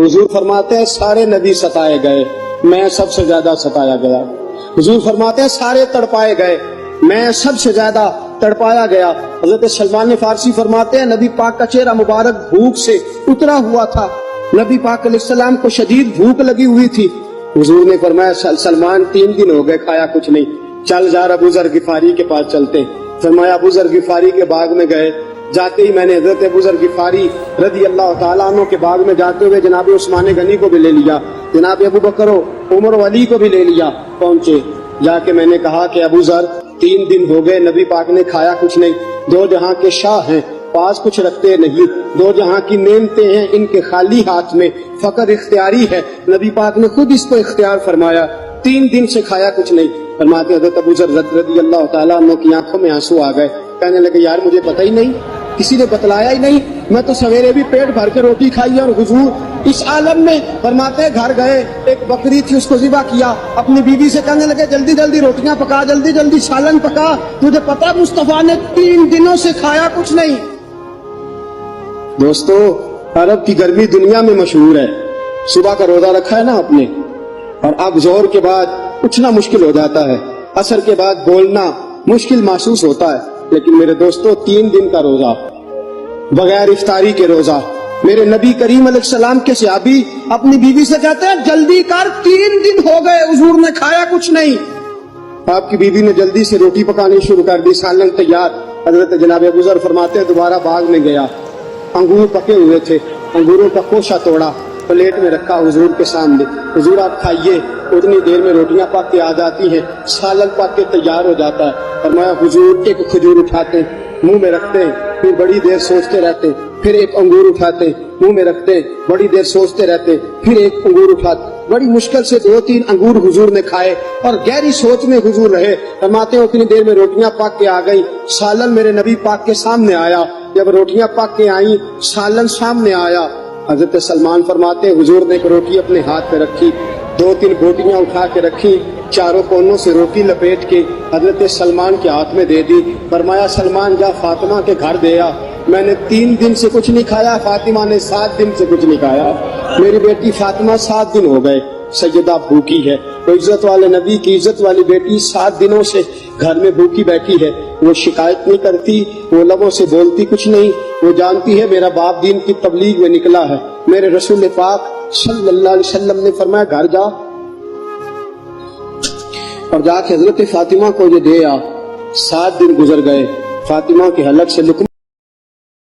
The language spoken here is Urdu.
حضور فرماتے ہیں سارے نبی ستائے گئے، میں سب سے زیادہ ستایا گیا۔ حضور فرماتے ہیں سارے تڑپائے گئے، میں سب سے زیادہ تڑپایا گیا۔ حضرت سلمان فارسی فرماتے ہیں نبی پاک کا چہرہ مبارک بھوک سے اترا ہوا تھا، نبی پاک علیہ السلام کو شدید بھوک لگی ہوئی تھی۔ حضور نے فرمایا سلمان 3 دن ہو گئے کھایا کچھ نہیں، چل جا ابو ذر غفاری کے پاس چلتے۔ فرمایا ابو ذر غفاری کے باغ میں گئے، جاتے ہی میں نے حضرت ابو ذر غفاری رضی اللہ تعالیٰ عنہ کے باغ میں جاتے ہوئے جناب عثمان غنی کو بھی لے لیا، جناب ابو بکر عمر و علی کو بھی لے لیا۔ پہنچے، جا کے میں نے کہا کہ ابو ذر 3 دن ہو گئے نبی پاک نے کھایا کچھ نہیں، 2 جہاں کے شاہ ہیں، پاس کچھ رکھتے نہیں، 2 جہاں کی نعمتیں ہیں، ان کے خالی ہاتھ میں فقر اختیاری ہے، نبی پاک نے خود اس کو اختیار فرمایا، 3 دن سے کھایا کچھ نہیں۔ فرماتے حضرت ابو ذر رضی اللہ تعالیٰ عنہ کی آنکھوں میں آنسو آ گئے، کہنے لگے یار مجھے پتہ ہی نہیں، کسی نے بتلایا ہی نہیں، میں تو سویرے بھی پیٹ بھر کے روٹی کھائی اور حضور اس عالم میں۔ فرماتے ہیں گھر گئے، ایک بکری تھی اس کو ذبح کیا، اپنی بیوی سے کہنے لگے جلدی جلدی روٹیاں پکا، جلدی جلدی سالن پکا، تجھے پتا مصطفیٰ نے 3 دنوں سے کھایا کچھ نہیں۔ دوستو عرب کی گرمی دنیا میں مشہور ہے، صبح کا روزہ رکھا ہے نا آپ نے، اور اب ظہر کے بعد اٹھنا مشکل ہو جاتا ہے، عصر کے بعد بولنا مشکل محسوس ہوتا ہے، لیکن میرے دوستو 3 دن کا روزہ بغیر افطاری کے روزہ، میرے نبی کریم علیہ السلام کے صحابی اپنی بیوی سے کہتے ہیں جلدی کر 3 دن ہو گئے حضور نے کھایا کچھ نہیں۔ آپ کی بیوی نے جلدی سے روٹی پکانی شروع کر دی، سالن تیار۔ حضرت جناب ابو ذر فرماتے ہیں دوبارہ باغ میں گیا، انگور پکے ہوئے تھے، انگوروں کا خوشہ توڑا، پلیٹ میں رکھا حضور کے سامنے، حضور آپ کھائیے۔ اتنی دیر میں روٹیاں پک کے آ جاتی ہیں، سالن پک کے تیار ہو جاتا ہے۔ فرمایا حضور ایک کھجور اٹھاتے منہ میں رکھتے ہیں، پھر بڑی دیر سوچتے رہتے، پھر ایک انگور اٹھاتے منہ میں رکھتے، بڑی دیر سوچتے رہتے، پھر ایک انگور اٹھاتے۔ بڑی مشکل سے 2-3 انگور حضور نے کھائے اور گہری سوچ میں حضور رہے۔ فرماتے ہیں اتنی دیر میں روٹیاں پک کے آ گئی، سالن میرے نبی پاک کے سامنے آیا۔ جب روٹیاں پک کے آئیں، سالن سامنے آیا، حضرت سلمان فرماتے ہیں حضور نے ایک روٹی اپنے ہاتھ پہ رکھی، 2-3 بوٹیاں اٹھا کے رکھی، چاروں کونوں سے روٹی لپیٹ کے حضرت سلمان کے ہاتھ میں دے دی۔ فرمایا سلمان جا فاطمہ کے گھر دے آ، میں نے 3 دن سے کچھ نہیں کھایا، فاطمہ نے 7 دن سے کچھ نہیں کھایا، میری بیٹی فاطمہ 7 دن ہو گئے سیدہ بھوکی ہے۔ وہ عزت والے نبی کی عزت والی بیٹی 7 دنوں سے گھر میں بھوکی بیٹھی ہے، وہ شکایت نہیں کرتی، وہ لبوں سے بولتی کچھ نہیں، وہ جانتی ہے میرا باپ دین کی تبلیغ میں نکلا ہے۔ میرے رسول پاک صلی اللہ علیہ وسلم نے فرمایا گھر جا اور جا کے حضرت فاطمہ کو یہ دے آ۔ 7 دن گزر گئے، فاطمہ کے حلق سے لقمہ